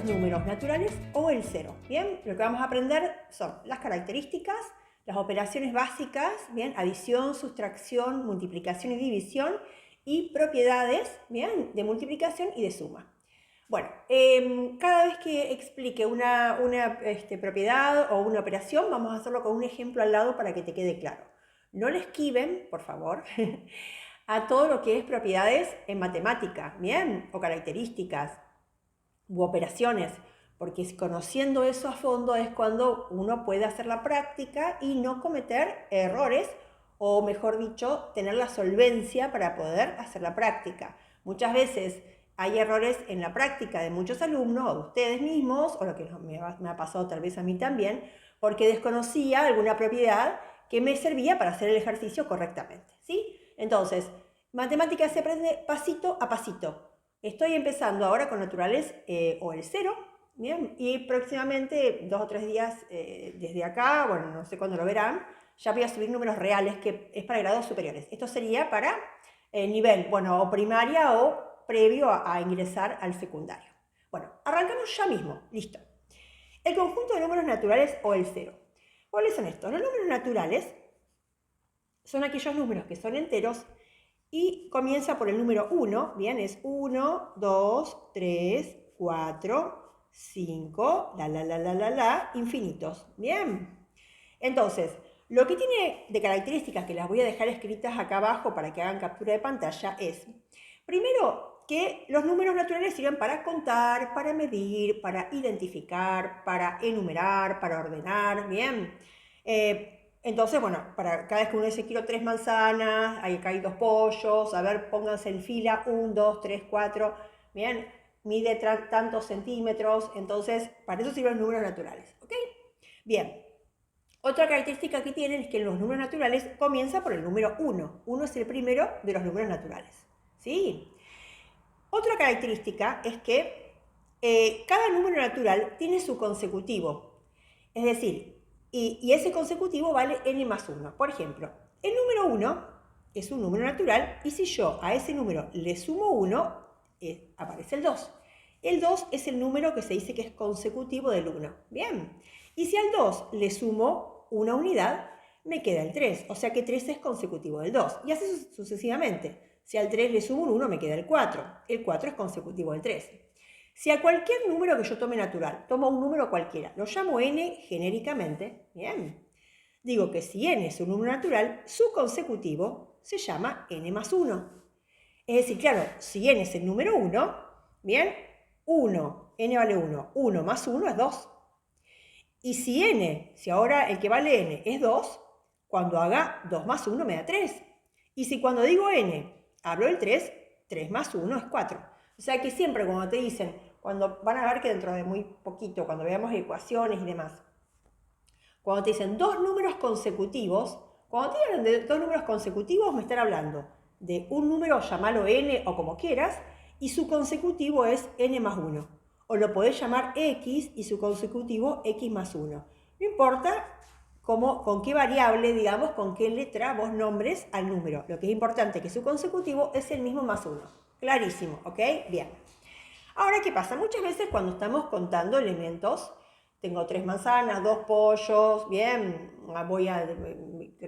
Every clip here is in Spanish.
números naturales o el cero. Bien, lo que vamos a aprender son las características, las operaciones básicas, bien, adición, sustracción, multiplicación y división, y propiedades, bien, de multiplicación y de suma. Bueno, cada vez que explique una propiedad o una operación, vamos a hacerlo con un ejemplo al lado para que te quede claro. No le esquiven, por favor, a todo lo que es propiedades en matemática, bien, o características u operaciones, porque conociendo eso a fondo es cuando uno puede hacer la práctica y no cometer errores, o mejor dicho, tener la solvencia para poder hacer la práctica. Muchas veces hay errores en la práctica de muchos alumnos o de ustedes mismos, o lo que me ha pasado tal vez a mí también, porque desconocía alguna propiedad que me servía para hacer el ejercicio correctamente, ¿sí? Entonces, matemáticas se aprende pasito a pasito. Estoy empezando ahora con naturales o el cero, ¿bien? Y próximamente, 2 o 3 días desde acá, bueno, no sé cuándo lo verán, ya voy a subir números reales, que es para grados superiores. Esto sería para nivel, bueno, o primaria o previo a ingresar al secundario. Bueno, arrancamos ya mismo, listo. El conjunto de números naturales o el cero. ¿Cuáles son estos? Los números naturales son aquellos números que son enteros y comienza por el número 1, bien, es 1, 2, 3, 4, 5, infinitos, bien. Entonces, lo que tiene de características, que las voy a dejar escritas acá abajo para que hagan captura de pantalla, es, primero, que los números naturales sirven para contar, para medir, para identificar, para enumerar, para ordenar, bien. Entonces, bueno, para cada vez que uno dice quiero 3 manzanas, acá hay 2 pollos, a ver, pónganse en fila, 1, 2, 3, 4, bien, mide tantos centímetros, entonces, para eso sirven los números naturales, ¿ok? Bien, otra característica que tienen es que los números naturales comienza por el número 1. 1 es el primero de los números naturales, ¿sí? Otra característica es que cada número natural tiene su consecutivo, es decir, y ese consecutivo vale n más 1. Por ejemplo, el número 1 es un número natural y si yo a ese número le sumo 1, aparece el 2. El 2 es el número que se dice que es consecutivo del 1. Bien. Y si al 2 le sumo una unidad, me queda el 3. O sea que 3 es consecutivo del 2. Y así sucesivamente. Si al 3 le sumo un 1, me queda el 4. El 4 es consecutivo del 3. Si a cualquier número que yo tome natural, tomo un número cualquiera, lo llamo n genéricamente, bien. Digo que si n es un número natural, su consecutivo se llama n más 1. Es decir, claro, si n es el número 1, bien, 1, n vale 1, 1 más 1 es 2. Y si ahora el que vale n es 2, cuando haga 2 más 1 me da 3. Y si cuando digo n hablo del 3, 3 más 1 es 4. O sea que siempre cuando te dicen, cuando van a ver que dentro de muy poquito, cuando veamos ecuaciones y demás, cuando te dicen dos números consecutivos, cuando te hablan de dos números consecutivos me están hablando de un número, llamalo n o como quieras, y su consecutivo es n más 1. O lo podés llamar x y su consecutivo x más 1. No importa con qué variable, digamos, con qué letra vos nombres al número. Lo que es importante es que su consecutivo es el mismo más 1. Clarísimo, ¿ok? Bien. Ahora, ¿qué pasa? Muchas veces cuando estamos contando elementos, tengo 3 manzanas, 2 pollos, bien,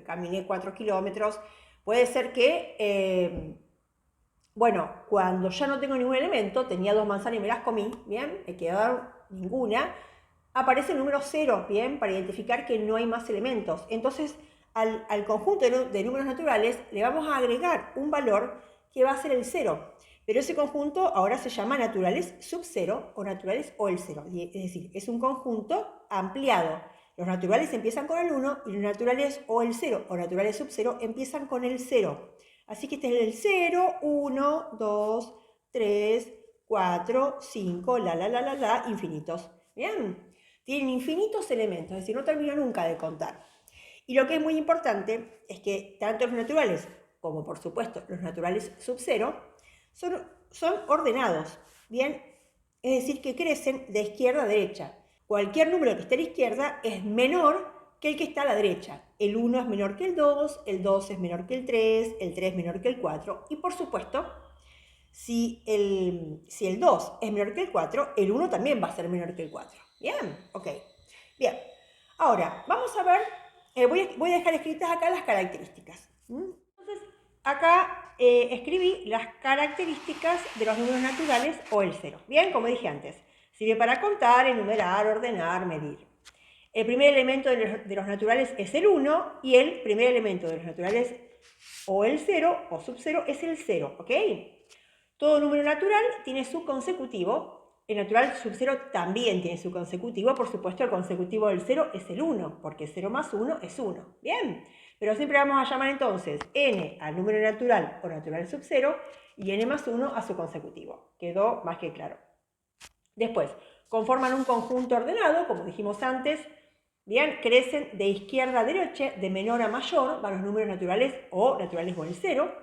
caminé 4 kilómetros, puede ser que, bueno, cuando ya no tengo ningún elemento, tenía 2 manzanas y me las comí, bien, me quedaron ninguna, aparece el número 0, bien, para identificar que no hay más elementos. Entonces, al conjunto de números naturales le vamos a agregar un valor que va a ser el 0. Pero ese conjunto ahora se llama naturales sub 0 o naturales o el 0. Es decir, es un conjunto ampliado. Los naturales empiezan con el 1 y los naturales o el 0 o naturales sub 0 empiezan con el 0. Así que este es el 0, 1, 2, 3, 4, 5, infinitos. ¿Bien? Tienen infinitos elementos, es decir, no termino nunca de contar. Y lo que es muy importante es que tanto los naturales como, por supuesto, los naturales sub 0 son ordenados, ¿bien? Es decir, que crecen de izquierda a derecha. Cualquier número que esté a la izquierda es menor que el que está a la derecha. El 1 es menor que el 2 es menor que el 3 es menor que el 4, y por supuesto, Si el 2 es menor que el 4, el 1 también va a ser menor que el 4. ¿Bien? Ok. Bien. Ahora, vamos a ver, voy a dejar escritas acá las características. Entonces, acá escribí las características de los números naturales o el 0. Bien, como dije antes, sirve para contar, enumerar, ordenar, medir. El primer elemento de los naturales es el 1 y el primer elemento de los naturales o el 0 o sub 0 es el 0, ¿ok? Todo número natural tiene su consecutivo. El natural sub 0 también tiene su consecutivo. Por supuesto, el consecutivo del 0 es el 1, porque 0 más 1 es 1. Bien, pero siempre vamos a llamar entonces n al número natural o natural sub 0 y n más 1 a su consecutivo. Quedó más que claro. Después, conforman un conjunto ordenado, como dijimos antes. Bien, crecen de izquierda a derecha, de menor a mayor, van los números naturales o con el 0.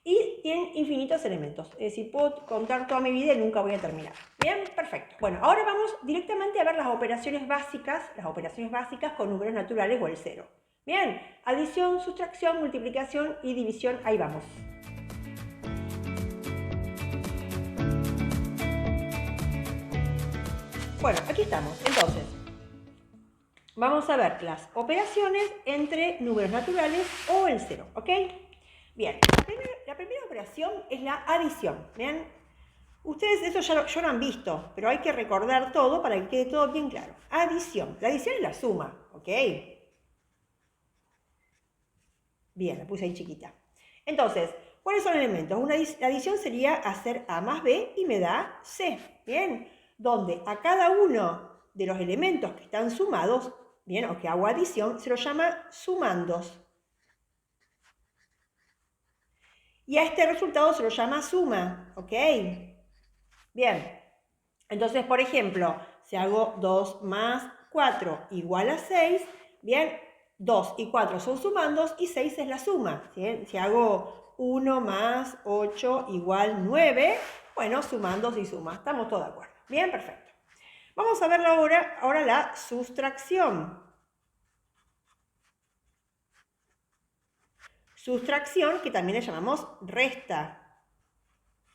Y tienen infinitos elementos. Es decir, puedo contar toda mi vida y nunca voy a terminar. Bien, perfecto. Bueno, ahora vamos directamente a ver las operaciones básicas con números naturales o el 0. Bien, adición, sustracción, multiplicación y división, ahí vamos. Bueno, aquí estamos. Entonces, vamos a ver las operaciones entre números naturales o el 0, ¿ok? Bien, la primera operación es la adición. ¿Ven? Ustedes eso ya lo han visto, pero hay que recordar todo para que quede todo bien claro. Adición. La adición es la suma, ¿ok? Bien, la puse ahí chiquita. Entonces, ¿cuáles son los elementos? La adición sería hacer A más B y me da C. Bien, donde a cada uno de los elementos que están sumados, bien, o que hago adición, se lo llama sumandos. Y a este resultado se lo llama suma, ¿ok? Bien, entonces, por ejemplo, si hago 2 más 4 igual a 6, bien, 2 y 4 son sumandos y 6 es la suma. ¿Sí? Si hago 1 más 8 igual 9, bueno, sumandos y sumas, estamos todos de acuerdo. Bien, perfecto. Vamos a ver ahora la sustracción. Sustracción, que también le llamamos resta.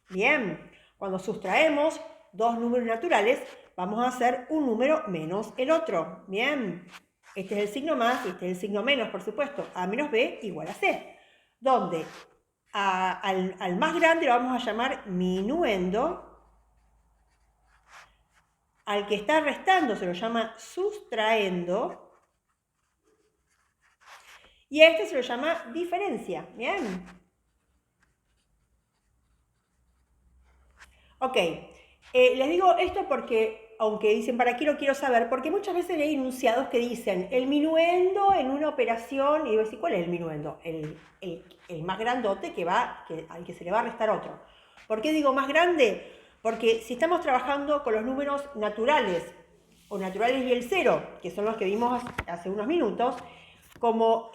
Bien, cuando sustraemos dos números naturales, vamos a hacer un número menos el otro. Bien, este es el signo más y este es el signo menos, por supuesto. A menos B igual a C. Donde al más grande lo vamos a llamar minuendo. Al que está restando se lo llama sustraendo. Y a este se lo llama diferencia. Bien. Ok, les digo esto porque, aunque dicen, ¿para qué lo quiero saber? Porque muchas veces hay enunciados que dicen, el minuendo en una operación, y digo, ¿cuál es el minuendo? El más grandote al que se le va a restar otro. ¿Por qué digo más grande? Porque si estamos trabajando con los números naturales, o naturales y el 0, que son los que vimos hace unos minutos, como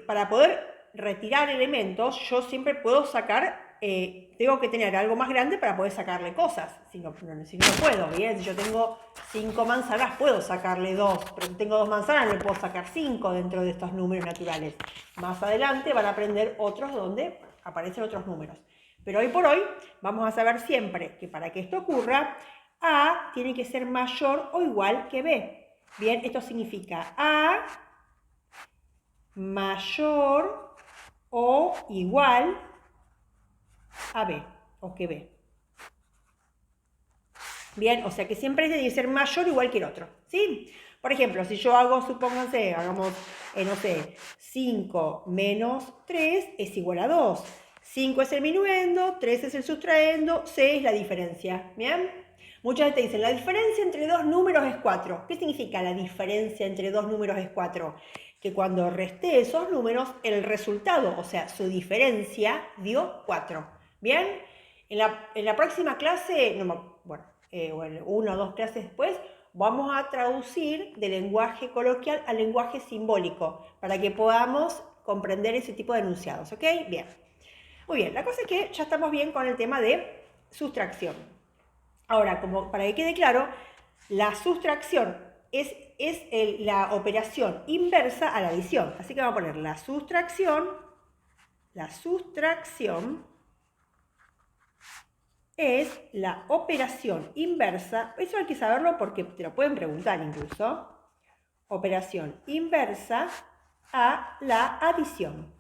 para poder retirar elementos, yo siempre puedo sacar, tengo que tener algo más grande para poder sacarle cosas. Si no puedo, ¿bien? Si yo tengo 5 manzanas, puedo sacarle 2, pero si tengo 2 manzanas, no le puedo sacar 5 dentro de estos números naturales. Más adelante van a aprender otros donde aparecen otros números. Pero hoy por hoy vamos a saber siempre que para que esto ocurra, A tiene que ser mayor o igual que B. Bien, esto significa A mayor o igual a B, o que B. Bien, o sea que siempre tiene que ser mayor o igual que el otro, ¿sí? Por ejemplo, si yo hago, supónganse, hagamos, no sé, 5 menos 3 es igual a 2. 5 es el minuendo, 3 es el sustraendo, C es la diferencia, ¿bien? Muchas veces dicen, la diferencia entre dos números es 4. ¿Qué significa la diferencia entre dos números es 4? Que cuando resté esos números, el resultado, o sea, su diferencia, dio 4. ¿Bien? En la próxima clase, una o dos clases después, vamos a traducir del lenguaje coloquial al lenguaje simbólico, para que podamos comprender ese tipo de enunciados, ¿ok? Bien. Muy bien, la cosa es que ya estamos bien con el tema de sustracción. Ahora, como para que quede claro, la sustracción es la operación inversa a la adición. Así que vamos a poner la sustracción es la operación inversa, eso hay que saberlo porque te lo pueden preguntar incluso, operación inversa a la adición.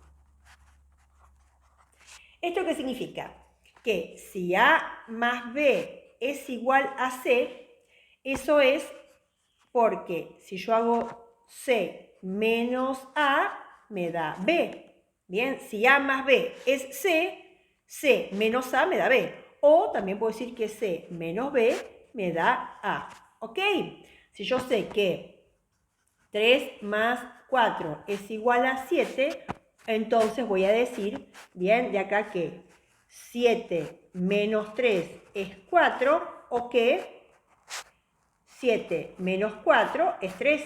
¿Esto qué significa? Que si A más B es igual a C, eso es porque si yo hago C menos A, me da B. Bien, si A más B es C, C menos A me da B. O también puedo decir que C menos B me da A. ¿Ok? Si yo sé que 3 más 4 es igual a 7, entonces voy a decir, bien, de acá que 7 menos 3 es 4, o que 7 menos 4 es 3.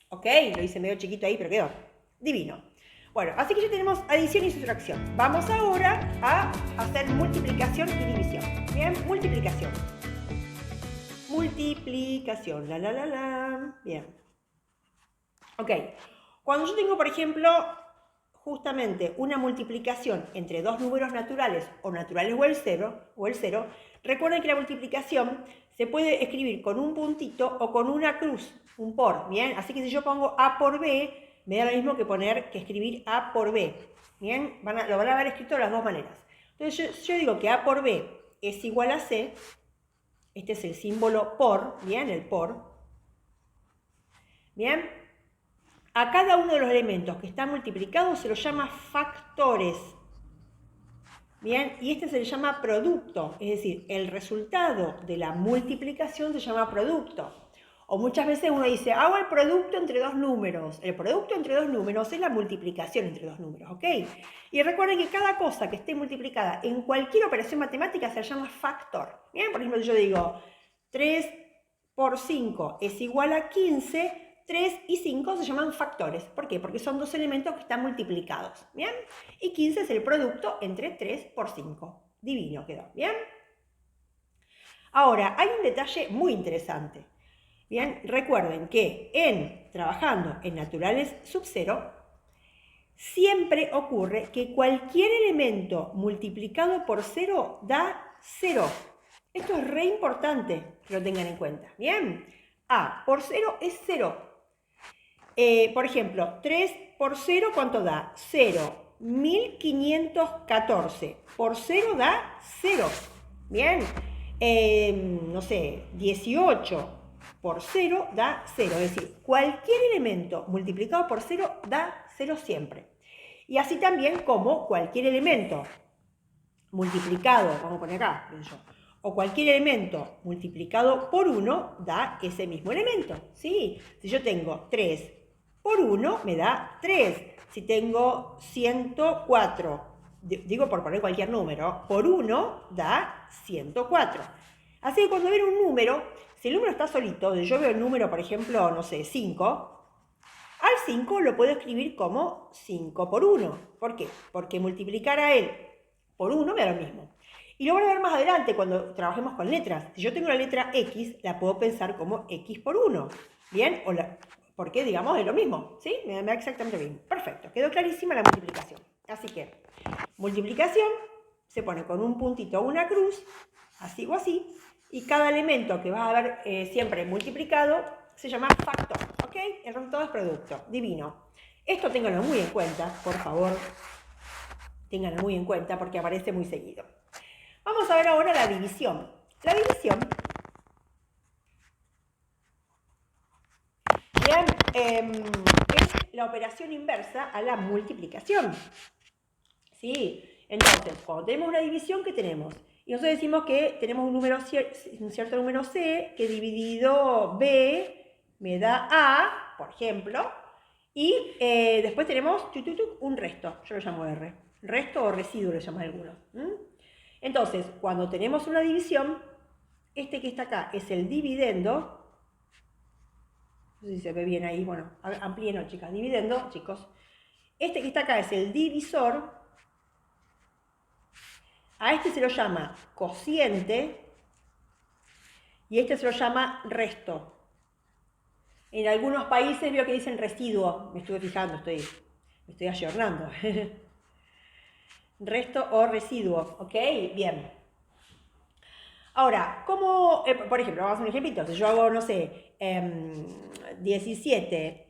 ¿Ok? Lo hice medio chiquito ahí, pero quedó. Divino. Bueno, así que ya tenemos adición y sustracción. Vamos ahora a hacer multiplicación y división. Bien, multiplicación. Multiplicación, Bien. Ok. Cuando yo tengo, por ejemplo, justamente una multiplicación entre dos números naturales o naturales o el cero, recuerden que la multiplicación se puede escribir con un puntito o con una cruz, un por, ¿bien? Así que si yo pongo A por B, me da lo mismo que escribir A por B, ¿bien? Lo van a ver escrito de las dos maneras. Entonces yo digo que A por B es igual a C, este es el símbolo por, ¿bien? El por, ¿bien? A cada uno de los elementos que están multiplicados se los llama factores. Bien, y este se le llama producto, es decir, el resultado de la multiplicación se llama producto. O muchas veces uno dice, hago el producto entre dos números. El producto entre dos números es la multiplicación entre dos números, ¿ok? Y recuerden que cada cosa que esté multiplicada en cualquier operación matemática se llama factor. Bien, por ejemplo, yo digo 3 por 5 es igual a 15, 3 y 5 se llaman factores. ¿Por qué? Porque son dos elementos que están multiplicados. ¿Bien? Y 15 es el producto entre 3 por 5. Divino quedó. ¿Bien? Ahora, hay un detalle muy interesante. Bien, recuerden que trabajando en naturales sub 0, siempre ocurre que cualquier elemento multiplicado por 0 da 0. Esto es re importante que lo tengan en cuenta. Bien, A por 0 es 0. Por ejemplo, 3 por 0, ¿cuánto da? 0. 1514 por 0 da 0. Bien, no sé, 18 por 0 da 0. Es decir, cualquier elemento multiplicado por 0 da 0 siempre. Y así también como cualquier elemento multiplicado, vamos a poner acá, o cualquier elemento multiplicado por 1 da ese mismo elemento. ¿Sí? Si yo tengo 3 por 1 me da 3. Si tengo 104, digo por poner cualquier número, por 1 da 104. Así que cuando ven un número, si el número está solito, yo veo el número, por ejemplo, no sé, 5, al 5 lo puedo escribir como 5 por 1. ¿Por qué? Porque multiplicar a él por 1 me da lo mismo. Y lo van a ver más adelante cuando trabajemos con letras. Si yo tengo la letra X, la puedo pensar como X por 1. ¿Bien? Porque, digamos, es lo mismo. ¿Sí? Me da exactamente lo mismo. Perfecto. Quedó clarísima la multiplicación. Así que, multiplicación se pone con un puntito o una cruz, así o así, y cada elemento que vas a ver siempre multiplicado se llama factor. ¿Ok? El resultado es producto. Divino. Esto ténganlo muy en cuenta, por favor. Ténganlo muy en cuenta porque aparece muy seguido. Vamos a ver ahora la división. La división, bien, es la operación inversa a la multiplicación. ¿Sí? Entonces, cuando tenemos una división, ¿qué tenemos? Y nosotros decimos que tenemos un cierto número C que dividido B me da A, por ejemplo, y después tenemos un resto, yo lo llamo R. Resto o residuo le llaman algunos. Entonces, cuando tenemos una división, este que está acá es el dividendo. No sé si se ve bien ahí, bueno, amplíenlo, chicas. Dividendo, chicos. Este que está acá es el divisor. A este se lo llama cociente y este se lo llama resto. En algunos países veo que dicen residuo. Me estuve fijando, me estoy ayornando. Resto o residuo, ¿ok? Bien. Ahora, ¿cómo, por ejemplo, vamos a hacer un ejemplito? Si yo hago, no sé, 17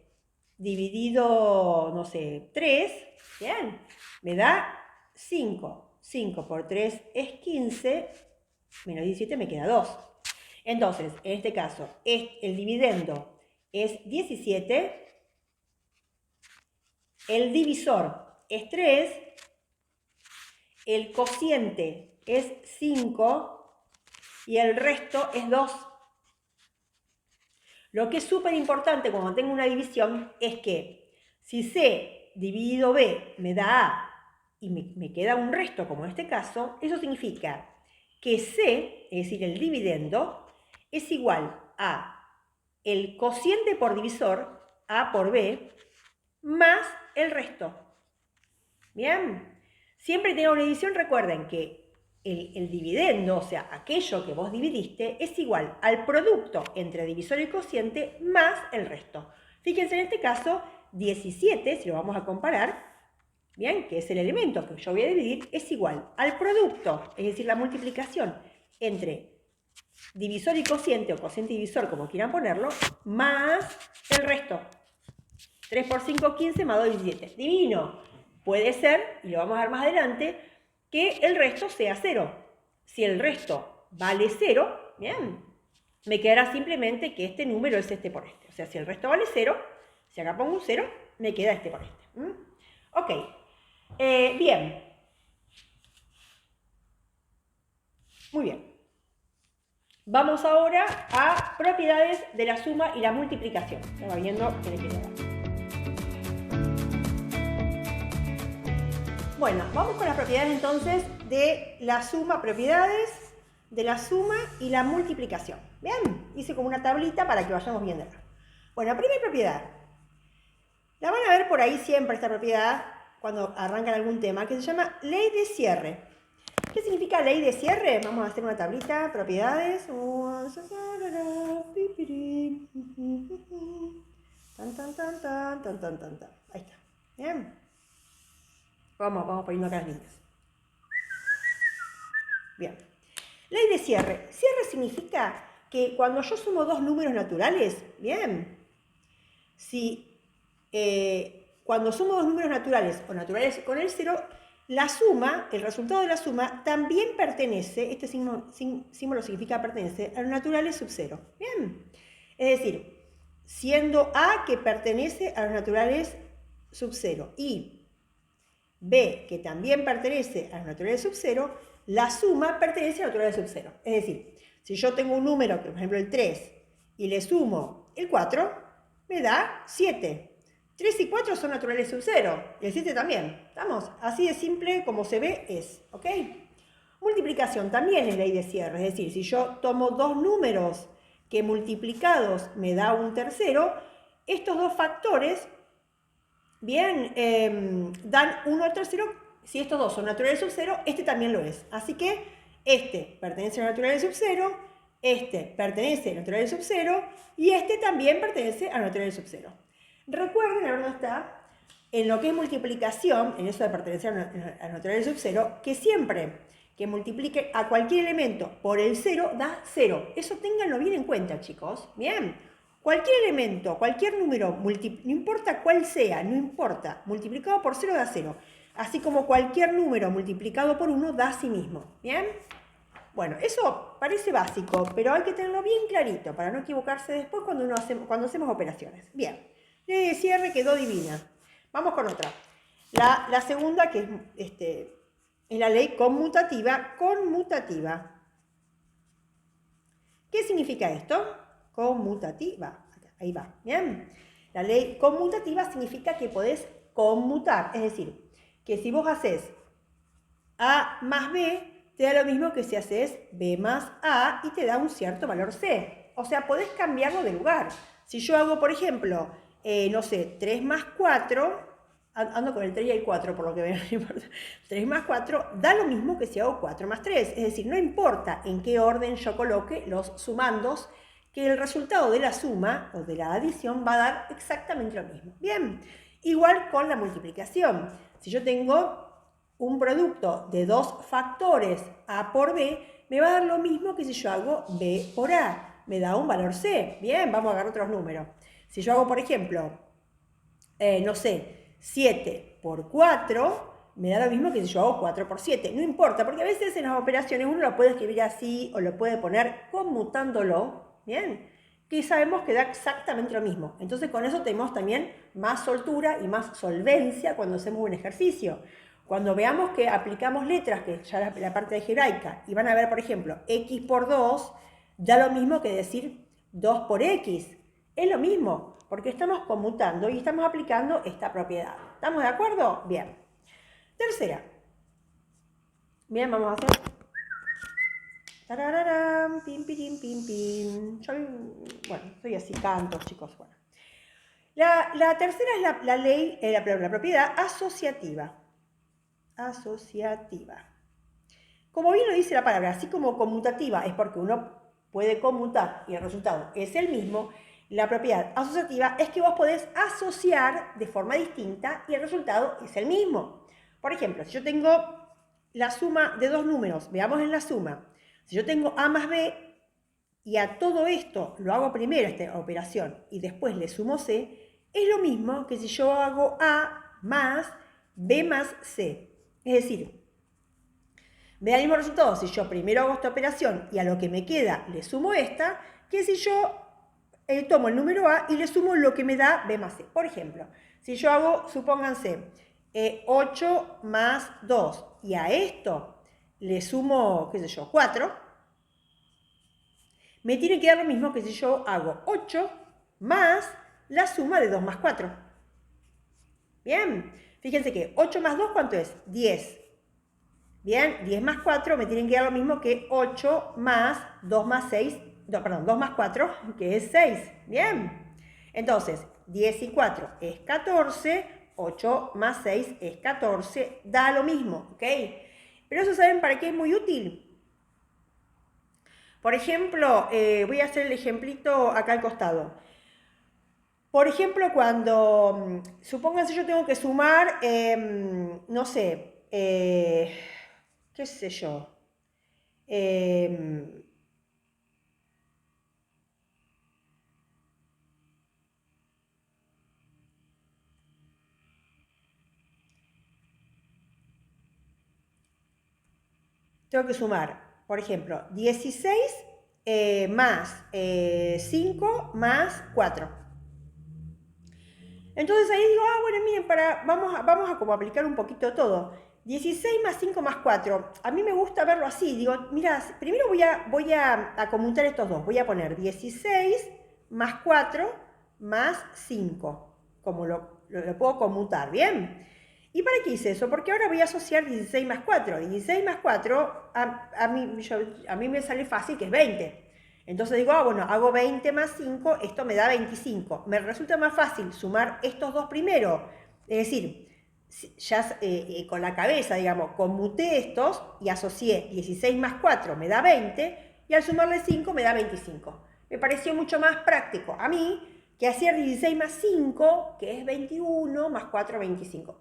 dividido, no sé, 3, bien, me da 5. 5 por 3 es 15, menos 17 me queda 2. Entonces, en este caso, el dividendo es 17, el divisor es 3, el cociente es 5 y el resto es 2. Lo que es súper importante cuando tengo una división es que si C dividido B me da A y me queda un resto, como en este caso, eso significa que C, es decir, el dividendo, es igual a el cociente por divisor, A por B, más el resto. ¿Bien? Siempre tengo una división, recuerden que el dividendo, o sea, aquello que vos dividiste, es igual al producto entre divisor y cociente más el resto. Fíjense en este caso, 17, si lo vamos a comparar, bien, que es el elemento que yo voy a dividir, es igual al producto, es decir, la multiplicación entre divisor y cociente, o cociente y divisor, como quieran ponerlo, más el resto. 3 por 5, 15, más 2, 17. Divino. Puede ser, y lo vamos a ver más adelante, que el resto sea 0. Si el resto vale 0, bien, me quedará simplemente que este número es este por este. O sea, si el resto vale 0, si acá pongo un 0, me queda este por este. Ok. Bien. Muy bien. Vamos ahora a propiedades de la suma y la multiplicación. Estaba viendo que le quería dar. Bueno, vamos con las propiedades entonces de la suma, propiedades de la suma y la multiplicación. Bien, hice como una tablita para que vayamos viendo. Bueno, primera propiedad. La van a ver por ahí siempre esta propiedad cuando arrancan algún tema, que se llama ley de cierre. ¿Qué significa ley de cierre? Vamos a hacer una tablita, propiedades. Ahí está. Bien. Vamos poniendo acá las líneas. Bien. Ley de cierre. Cierre significa que cuando yo sumo dos números naturales, bien, cuando sumo dos números naturales o naturales con el 0, la suma, el resultado de la suma, también pertenece, este símbolo significa pertenece, a los naturales sub 0. Bien. Es decir, siendo A que pertenece a los naturales sub 0 y B, que también pertenece a los naturales sub 0, la suma pertenece a los naturales sub 0. Es decir, si yo tengo un número, por ejemplo el 3, y le sumo el 4, me da 7. 3 y 4 son naturales sub 0, y el 7 también. ¿Estamos? Así de simple como se ve es. ¿Ok? Multiplicación también es ley de cierre. Es decir, si yo tomo dos números que multiplicados me da un tercero, estos dos factores bien, dan 1 al tercero. Si estos dos son naturales sub 0, este también lo es. Así que este pertenece a naturales sub 0, este pertenece a naturales sub 0 y este también pertenece a naturales sub 0. Recuerden, ahora no está, en lo que es multiplicación, en eso de pertenecer a naturales sub 0, que siempre que multiplique a cualquier elemento por el 0 da 0. Eso ténganlo bien en cuenta, chicos. Bien. Cualquier elemento, cualquier número, no importa cuál sea, no importa, multiplicado por 0 da 0. Así como cualquier número multiplicado por 1 da a sí mismo. ¿Bien? Bueno, eso parece básico, pero hay que tenerlo bien clarito para no equivocarse después cuando hacemos operaciones. Bien, ley de cierre quedó divina. Vamos con otra. La segunda, que es la ley conmutativa. Conmutativa. ¿Qué significa esto? Conmutativa. Ahí va. Bien. La ley conmutativa significa que podés conmutar. Es decir, que si vos haces A más B, te da lo mismo que si haces B más A y te da un cierto valor C. O sea, podés cambiarlo de lugar. Si yo hago, por ejemplo, no sé, 3 más 4, ando con el 3 y el 4 por lo que veo, no importa. 3 más 4 da lo mismo que si hago 4 más 3. Es decir, no importa en qué orden yo coloque los sumandos, que el resultado de la suma o de la adición va a dar exactamente lo mismo. Bien, igual con la multiplicación. Si yo tengo un producto de dos factores A por B, me va a dar lo mismo que si yo hago B por A. Me da un valor C. Bien, vamos a agarrar otros números. Si yo hago, por ejemplo, no sé, 7 por 4, me da lo mismo que si yo hago 4 por 7. No importa, porque a veces en las operaciones uno lo puede escribir así o lo puede poner conmutándolo, ¿bien? Que sabemos que da exactamente lo mismo. Entonces con eso tenemos también más soltura y más solvencia cuando hacemos un ejercicio. Cuando veamos que aplicamos letras, que ya la parte algebraica, y van a ver, por ejemplo, x por 2, da lo mismo que decir 2 por x. Es lo mismo, porque estamos conmutando y estamos aplicando esta propiedad. ¿Estamos de acuerdo? Bien. Tercera. Bien, vamos a hacer... Tarararán, pim, pim, pim, pim. Bueno, soy así, canto, chicos. Bueno. La tercera es la ley, la propiedad asociativa. Asociativa. Como bien lo dice la palabra, así como conmutativa es porque uno puede conmutar y el resultado es el mismo, la propiedad asociativa es que vos podés asociar de forma distinta y el resultado es el mismo. Por ejemplo, si yo tengo la suma de dos números, veamos en la suma, si yo tengo A más B y a todo esto lo hago primero, esta operación, y después le sumo C, es lo mismo que si yo hago A más B más C. Es decir, me da el mismo resultado si yo primero hago esta operación y a lo que me queda le sumo esta, que si yo tomo el número A y le sumo lo que me da B más C. Por ejemplo, si yo hago, supónganse, 8 más 2 y a esto le sumo, qué sé yo, 4, me tiene que dar lo mismo que si yo hago 8 más la suma de 2 más 4. Bien, fíjense que 8 más 2, ¿cuánto es? 10. Bien, 10 más 4 me tienen que dar lo mismo que 8 más 2 más 6, no, perdón, 2 más 4, que es 6. Bien, entonces 10 y 4 es 14, 8 más 6 es 14, da lo mismo, ¿ok? Pero eso, ¿saben para qué es muy útil? Por ejemplo, voy a hacer el ejemplito acá al costado. Por ejemplo, cuando, supónganse yo tengo que sumar, no sé, qué sé yo, tengo que sumar, por ejemplo, 16 más 5 más 4. Entonces ahí digo, bueno, miren, vamos a como aplicar un poquito todo. 16 más 5 más 4. A mí me gusta verlo así. Digo, mira, primero voy a conmutar estos dos. Voy a poner 16 más 4 más 5. Como lo puedo conmutar, ¿bien? ¿Y para qué hice eso? Porque ahora voy a asociar 16 más 4. 16 más 4 a mí me sale fácil, que es 20. Entonces digo, bueno, hago 20 más 5, esto me da 25. Me resulta más fácil sumar estos dos primero. Es decir, ya con la cabeza, digamos, conmuté estos y asocié 16 más 4 me da 20 y al sumarle 5 me da 25. Me pareció mucho más práctico a mí que hacer 16 más 5, que es 21, más 4, 25.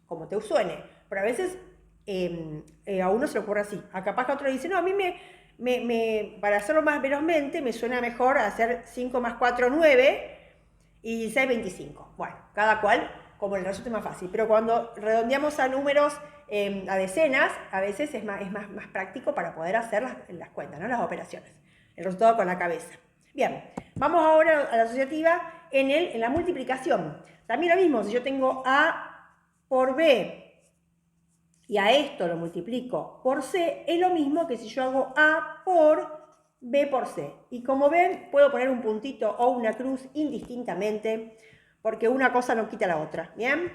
Como te suene. Pero a veces a uno se le ocurre así. A capaz que otro dice, no, a mí para hacerlo más velozmente me suena mejor hacer 5 más 4, 9 y 16, 25. Bueno, cada cual como le resulte más fácil. Pero cuando redondeamos a números, a decenas, a veces es más práctico para poder hacer las cuentas, ¿no? Las operaciones. El resultado con la cabeza. Bien, vamos ahora a la asociativa en la multiplicación. También lo mismo, si yo tengo A por B y a esto lo multiplico por C, es lo mismo que si yo hago A por B por C. Y como ven, puedo poner un puntito o una cruz indistintamente, porque una cosa no quita la otra, ¿bien?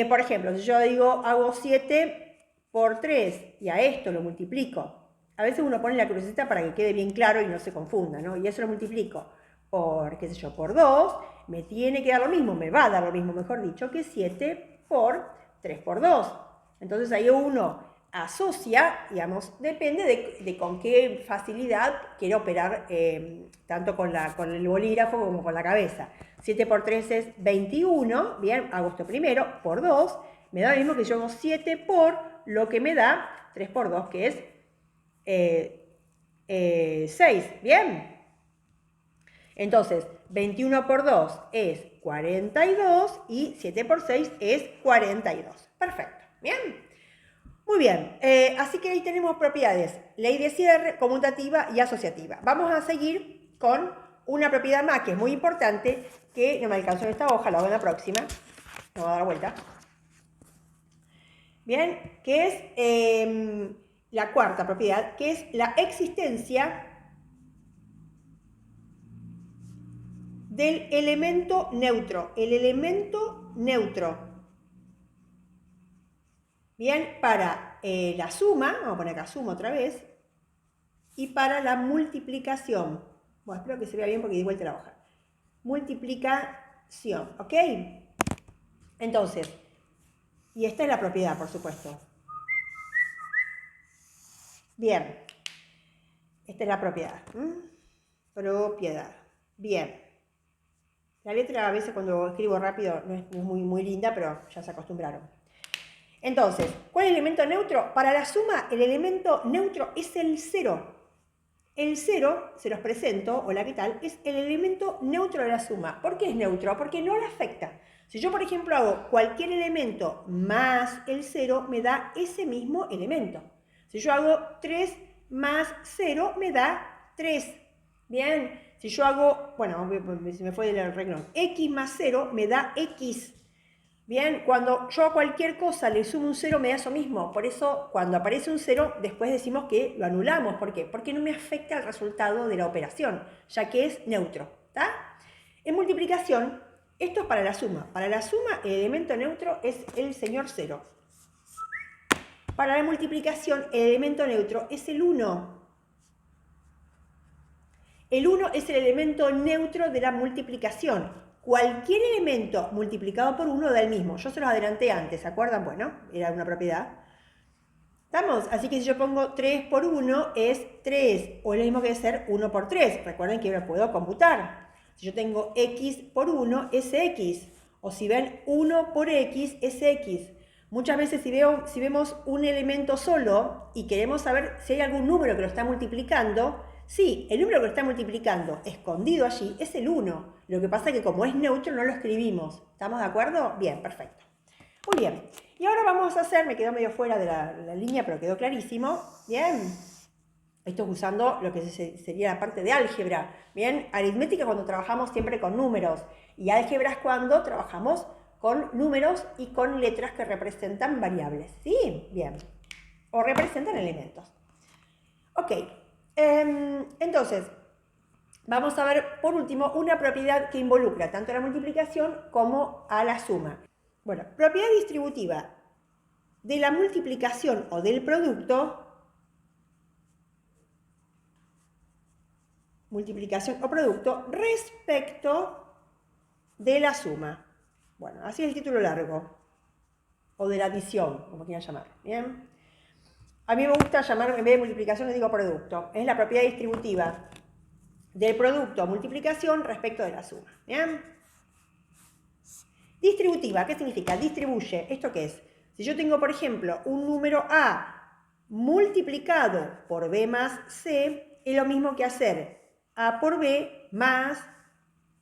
Por ejemplo, si yo digo, hago 7 por 3 y a esto lo multiplico, a veces uno pone la cruceta para que quede bien claro y no se confunda, ¿no? Y eso lo multiplico por, qué sé yo, por 2, me tiene que dar lo mismo, me va a dar lo mismo, mejor dicho, que 7 por 3 por 2. Entonces ahí uno asocia, digamos, depende de con qué facilidad quiere operar tanto con el bolígrafo como con la cabeza. 7 por 3 es 21, bien, hago esto primero, por 2, me da lo mismo que yo hago 7 por lo que me da 3 por 2, que es 6, ¿bien? Entonces, 21 por 2 es 42 y 7 por 6 es 42. Perfecto, ¿bien? Muy bien, así que ahí tenemos propiedades, ley de cierre, conmutativa y asociativa. Vamos a seguir con una propiedad más que es muy importante, que no me alcanzó en esta hoja, la hago en la próxima. Me voy a dar vuelta. Bien, que es la cuarta propiedad, que es la existencia del elemento neutro. El elemento neutro. Bien, para la suma, vamos a poner acá suma otra vez, y para la multiplicación. Bueno, espero que se vea bien porque di vuelta la hoja. Multiplicación, ¿ok? Entonces, y esta es la propiedad, por supuesto. Bien, esta es la propiedad. Propiedad. Bien. La letra a veces cuando escribo rápido no es muy linda, pero ya se acostumbraron. Entonces, ¿cuál es el elemento neutro? Para la suma, el elemento neutro es el 0. El 0, se los presento, hola, ¿qué tal? Es el elemento neutro de la suma. ¿Por qué es neutro? Porque no le afecta. Si yo, por ejemplo, hago cualquier elemento más el 0, me da ese mismo elemento. Si yo hago 3 más 0, me da 3. Bien, si yo hago, bueno, se me fue del renglón, x más 0 me da x. Bien, cuando yo a cualquier cosa le sumo un 0 me da eso mismo. Por eso cuando aparece un 0 después decimos que lo anulamos. ¿Por qué? Porque no me afecta el resultado de la operación, ya que es neutro. ¿Tá? En multiplicación, esto es para la suma. Para la suma el elemento neutro es el señor 0. Para la multiplicación el elemento neutro es el 1. El 1 es el elemento neutro de la multiplicación. Cualquier elemento multiplicado por 1 da el mismo. Yo se los adelanté antes, ¿se acuerdan? Bueno, era una propiedad. ¿Estamos? Así que si yo pongo 3 por 1 es 3, o es lo mismo que ser 1 por 3. Recuerden que ahora puedo computar. Si yo tengo x por 1 es x, o si ven 1 por x es x. Muchas veces si vemos un elemento solo y queremos saber si hay algún número que lo está multiplicando, sí, el número que lo está multiplicando escondido allí es el 1. Lo que pasa es que como es neutro no lo escribimos. ¿Estamos de acuerdo? Bien, perfecto. Muy bien. Y ahora vamos a hacer, me quedó medio fuera de la línea, pero quedó clarísimo. Bien. Esto es usando lo que sería la parte de álgebra. Bien, aritmética cuando trabajamos siempre con números. Y álgebra es cuando trabajamos con números y con letras que representan variables. ¿Sí? Bien. O representan elementos. Ok. Entonces, vamos a ver por último una propiedad que involucra tanto a la multiplicación como a la suma. Bueno, propiedad distributiva de la multiplicación o del producto, multiplicación o producto respecto de la suma. Bueno, así es el título largo, o de la adición, como quieran llamar. Bien. A mí me gusta llamar, en vez de multiplicación, le digo producto. Es la propiedad distributiva del producto multiplicación respecto de la suma. ¿Bien? Distributiva, ¿qué significa? Distribuye. ¿Esto qué es? Si yo tengo, por ejemplo, un número A multiplicado por B más C, es lo mismo que hacer A por B más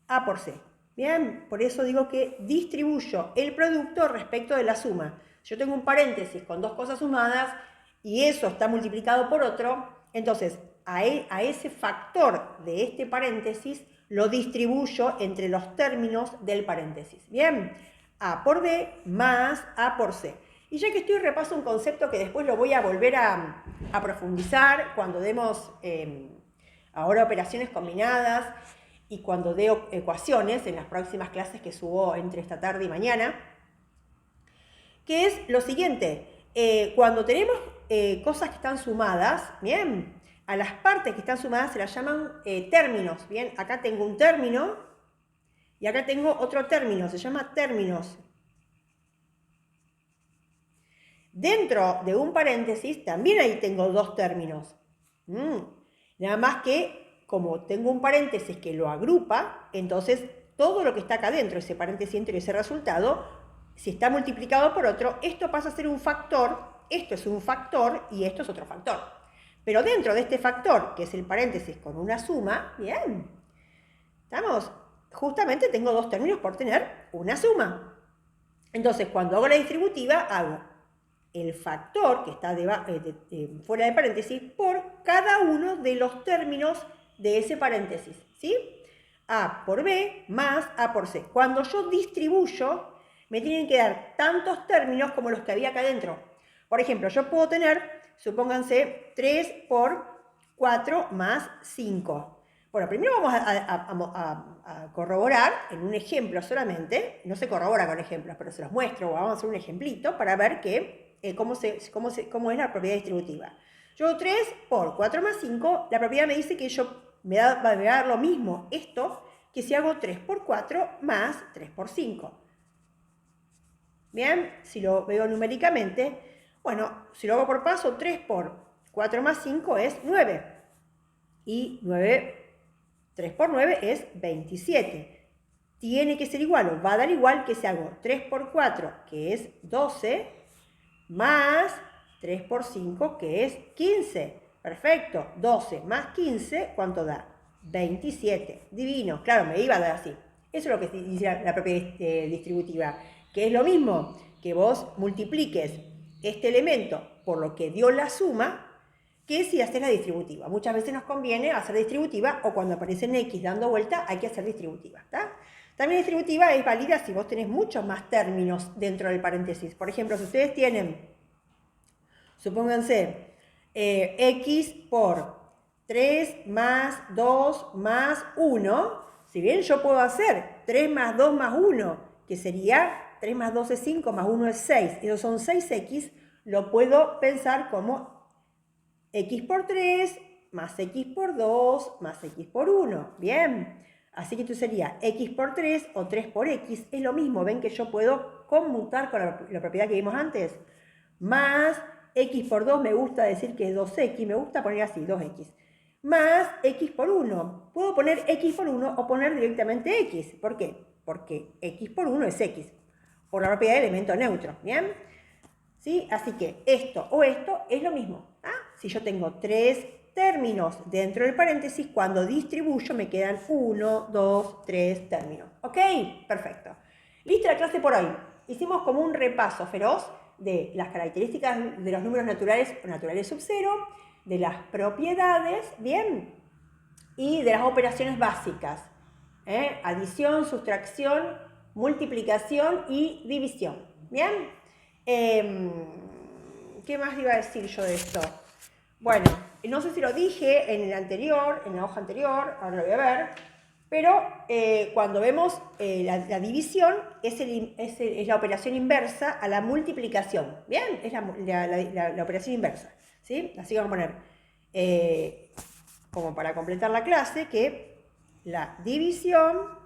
A por C. ¿Bien? Por eso digo que distribuyo el producto respecto de la suma. Si yo tengo un paréntesis con dos cosas sumadas y eso está multiplicado por otro, entonces a ese factor de este paréntesis lo distribuyo entre los términos del paréntesis. Bien, A por B más A por C. Y ya que estoy, repaso un concepto que después lo voy a volver a profundizar cuando demos ahora operaciones combinadas y cuando dé ecuaciones en las próximas clases que subo entre esta tarde y mañana, que es lo siguiente. Cuando tenemos cosas que están sumadas, bien, a las partes que están sumadas se las llaman términos. Bien, acá tengo un término y acá tengo otro término, se llama términos. Dentro de un paréntesis también ahí tengo dos términos. Nada más que como tengo un paréntesis que lo agrupa, entonces todo lo que está acá dentro, ese paréntesis entre ese resultado, si está multiplicado por otro, esto pasa a ser un factor, esto es un factor y esto es otro factor. Pero dentro de este factor, que es el paréntesis con una suma, bien, ¿estamos? Justamente tengo dos términos por tener una suma. Entonces, cuando hago la distributiva, hago el factor que está fuera de paréntesis por cada uno de los términos de ese paréntesis, ¿sí? A por B más A por C. Cuando yo distribuyo, me tienen que dar tantos términos como los que había acá adentro. Por ejemplo, yo puedo tener, supónganse, 3 por 4 más 5. Bueno, primero vamos a corroborar en un ejemplo solamente. No se corrobora con ejemplos, pero se los muestro. Vamos a hacer un ejemplito para ver cómo es la propiedad distributiva. Yo 3 por 4 más 5, la propiedad me dice que me va a dar lo mismo esto que si hago 3 por 4 más 3 por 5. Bien, si lo veo numéricamente, bueno, si lo hago por paso, 3 por 4 más 5 es 9. Y 3 por 9 es 27. Tiene que ser igual, o va a dar igual que si hago 3 por 4, que es 12, más 3 por 5, que es 15. Perfecto, 12 más 15, ¿cuánto da? 27. Divino, claro, me iba a dar así. Eso es lo que dice la propiedad distributiva, que es lo mismo que vos multipliques este elemento por lo que dio la suma, que si haces la distributiva. Muchas veces nos conviene hacer distributiva, o cuando aparece en X dando vuelta hay que hacer distributiva, ¿está? También distributiva es válida si vos tenés muchos más términos dentro del paréntesis. Por ejemplo, si ustedes tienen, supónganse, X por 3 más 2 más 1, si bien yo puedo hacer 3 más 2 más 1, que sería 3 más 2 es 5, más 1 es 6, esos son 6X, lo puedo pensar como X por 3 más X por 2 más X por 1. Bien, así que esto sería X por 3 o 3 por X. Es lo mismo, ven que yo puedo conmutar con la propiedad que vimos antes. Más X por 2 me gusta decir que es 2X, me gusta poner así, 2X. Más X por 1. Puedo poner X por 1 o poner directamente X. ¿Por qué? Porque X por 1 es X, por la propiedad de elemento neutro. ¿Bien? ¿Sí? Así que esto o esto es lo mismo. ¿Ah? Si yo tengo 3 términos dentro del paréntesis, cuando distribuyo me quedan 1, 2, 3 términos. ¿Ok? Perfecto. Lista la clase por hoy. Hicimos como un repaso feroz de las características de los números naturales o naturales sub 0, de las propiedades, ¿bien? Y de las operaciones básicas. Adición, sustracción, multiplicación y división. ¿Bien? ¿Qué más iba a decir yo de esto? Bueno, no sé si lo dije en la hoja anterior, ahora lo voy a ver, pero cuando vemos la división es la operación inversa a la multiplicación. ¿Bien? Es la operación inversa. ¿Sí? Así que vamos a poner, como para completar la clase, que la división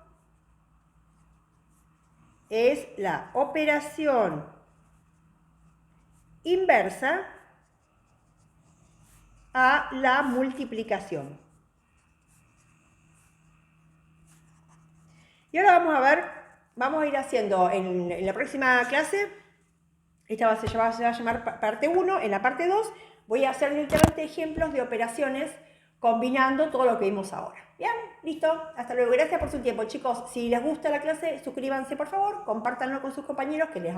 es la operación inversa a la multiplicación. Y ahora vamos a ir haciendo en la próxima clase, esta se va a llamar parte 1, en la parte 2 voy a hacer directamente ejemplos de operaciones combinando todo lo que vimos ahora. Bien, listo, hasta luego. Gracias por su tiempo, chicos. Si les gusta la clase, suscríbanse por favor, compártanlo con sus compañeros que les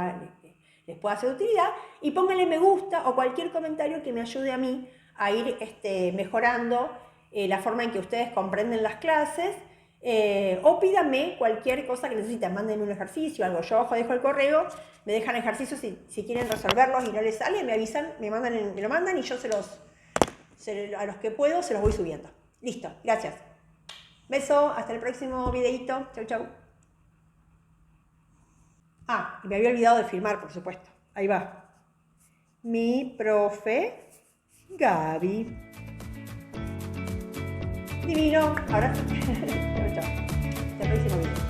pueda ser de utilidad y pónganle me gusta o cualquier comentario que me ayude a mí a ir mejorando la forma en que ustedes comprenden las clases, o pídanme cualquier cosa que necesiten, mándenme un ejercicio, algo. Yo abajo dejo el correo, me dejan ejercicios si quieren resolverlos y no les sale, me avisan, me lo mandan y yo a los que puedo se los voy subiendo. Listo, gracias. Beso, hasta el próximo videito. Chau, chau. Ah, y me había olvidado de firmar, por supuesto. Ahí va. Mi profe Gaby. Divino. Ahora sí. Chau, chau. Hasta el próximo video.